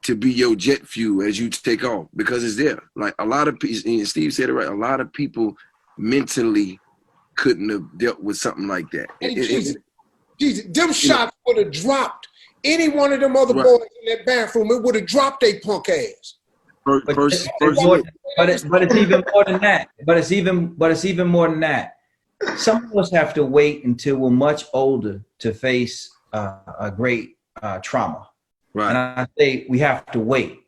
to be your jet fuel as you take off, because it's there. Like, a lot of people, and Steve said it right, a lot of people mentally couldn't have dealt with something like that. Hey, Jesus, them shots would have dropped any one of them other Right. boys in that bathroom. It would have dropped their punk ass. But it's even more than that. But it's even more than that. Some of us have to wait until we're much older to face a great trauma. Right. And I say we have to wait.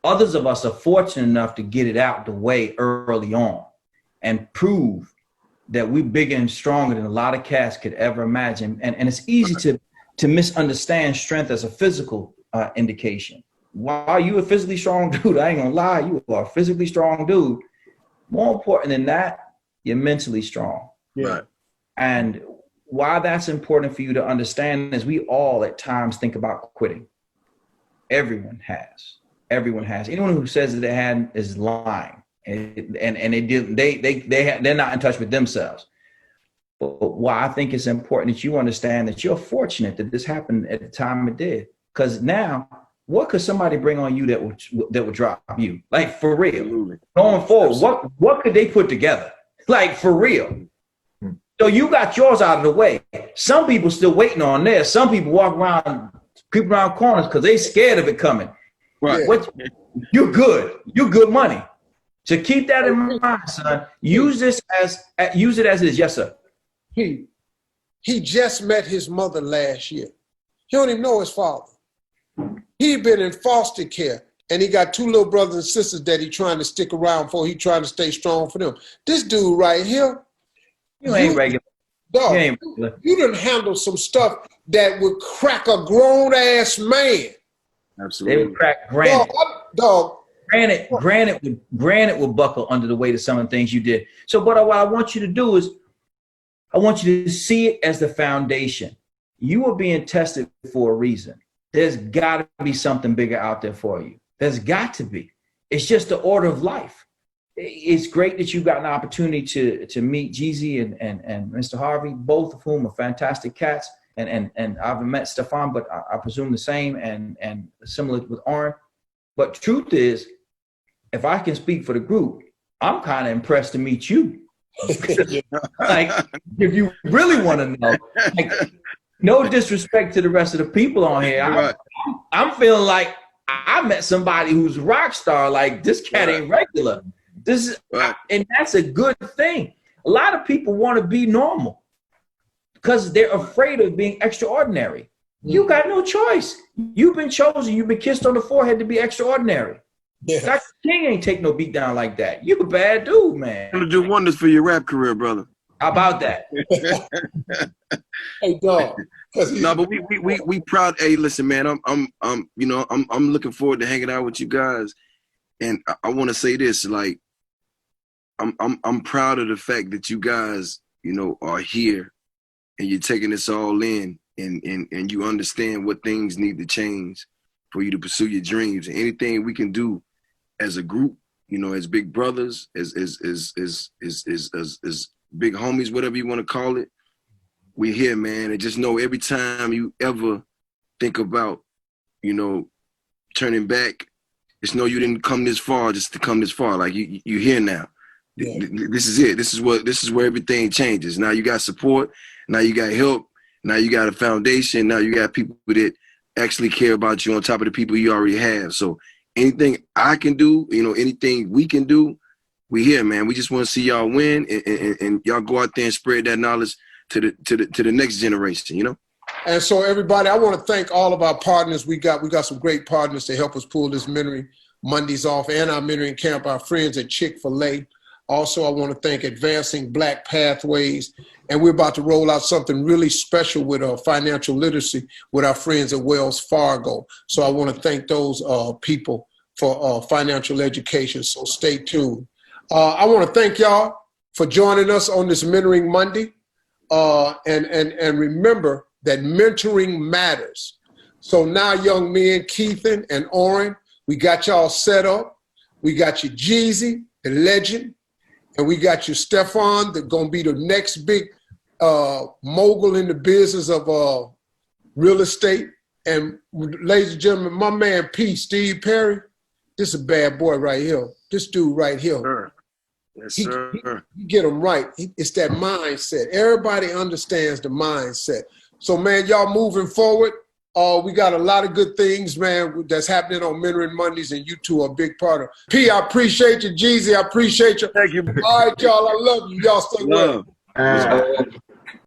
Others of us are fortunate enough to get it out the way early on and prove that we're bigger and stronger than a lot of cats could ever imagine. And it's easy to misunderstand strength as a physical indication. While you a physically strong dude, I ain't gonna lie, you are a physically strong dude. More important than that, you're mentally strong. Right. And why that's important for you to understand is we all at times think about quitting. Everyone has. Anyone who says that they had is lying, and they're not in touch with themselves. But why I think it's important that you understand that you're fortunate that this happened at the time it did. Because now, what could somebody bring on you that would drop you? Like, for real. Absolutely. Going forward, what could they put together? Like, for real. So you got yours out of the way. Some people still waiting on theirs. Some people walk around, creep around corners because they scared of it coming. Right. You're good. You're good money. So keep that in mind, son. Use it as it is. Yes, sir. He just met his mother last year. He don't even know his father. He'd been in foster care, and he got 2 little brothers and sisters that he trying to stick around for. He trying to stay strong for them. This dude right here, You ain't regular. dog, You ain't regular. you done handle some stuff that would crack a grown-ass man. They Absolutely. would crack granite. Dog, Granite will buckle under the weight of some of the things you did. So what I want you to do is I want you to see it as the foundation. You are being tested for a reason. There's got to be something bigger out there for you. There's got to be. It's just the order of life. It's great that you got an opportunity to meet Jeezy and Mr. Harvey, both of whom are fantastic cats. And I haven't met Stefan, but I presume the same and similar with Oren. But truth is, if I can speak for the group, I'm kind of impressed to meet you. Like, if you really want to know, like, no disrespect to the rest of the people on here. I'm feeling like I met somebody who's a rock star. Like, this cat ain't regular. This is, and that's a good thing. A lot of people want to be normal because they're afraid of being extraordinary. You got no choice. You've been chosen. You've been kissed on the forehead to be extraordinary. Yeah. Dr. King ain't take no beat down like that. You a bad dude, man. Gonna do wonders for your rap career, brother. How about that? Hey, dog. No, but we proud. Hey, listen, man. I'm looking forward to hanging out with you guys, and I want to say this, like, I'm proud of the fact that you guys, are here, and you're taking this all in, and you understand what things need to change for you to pursue your dreams. And anything we can do as a group, as big brothers, as big homies, whatever you want to call it, we're here, man. And just know every time you ever think about, turning back, just know you didn't come this far just to come this far. Like, you here now. Yeah. This is it. This is where everything changes. Now you got support. Now you got help. Now you got a foundation. Now you got people that actually care about you on top of the people you already have. So anything I can do, anything we can do, we here, man. We just want to see y'all win and y'all go out there and spread that knowledge to the next generation, And so, everybody, I want to thank all of our partners. We got some great partners to help us pull this Mentoring Mondays off, and our mentoring camp, our friends at Chick-fil-A. Also, I want to thank Advancing Black Pathways. And we're about to roll out something really special with financial literacy with our friends at Wells Fargo. So I want to thank those people for financial education. So stay tuned. I want to thank y'all for joining us on this Mentoring Monday. And remember that mentoring matters. So now, young men, Keithan and Oren, we got y'all set up. We got you Jeezy, the legend. And we got you Stefan, that's going to be the next big mogul in the business of real estate. And ladies and gentlemen, my man P, Steve Perry, this is a bad boy right here. This dude right here. Sure. Yes, He sir. get them right. It's that mindset. Everybody understands the mindset. So, man, y'all moving forward. We got a lot of good things, man, that's happening on Mentoring Mondays, and you two are a big part of it. P, I appreciate you. Jeezy, I appreciate you. Thank you. All right, y'all, I love you. Y'all stay well. Love.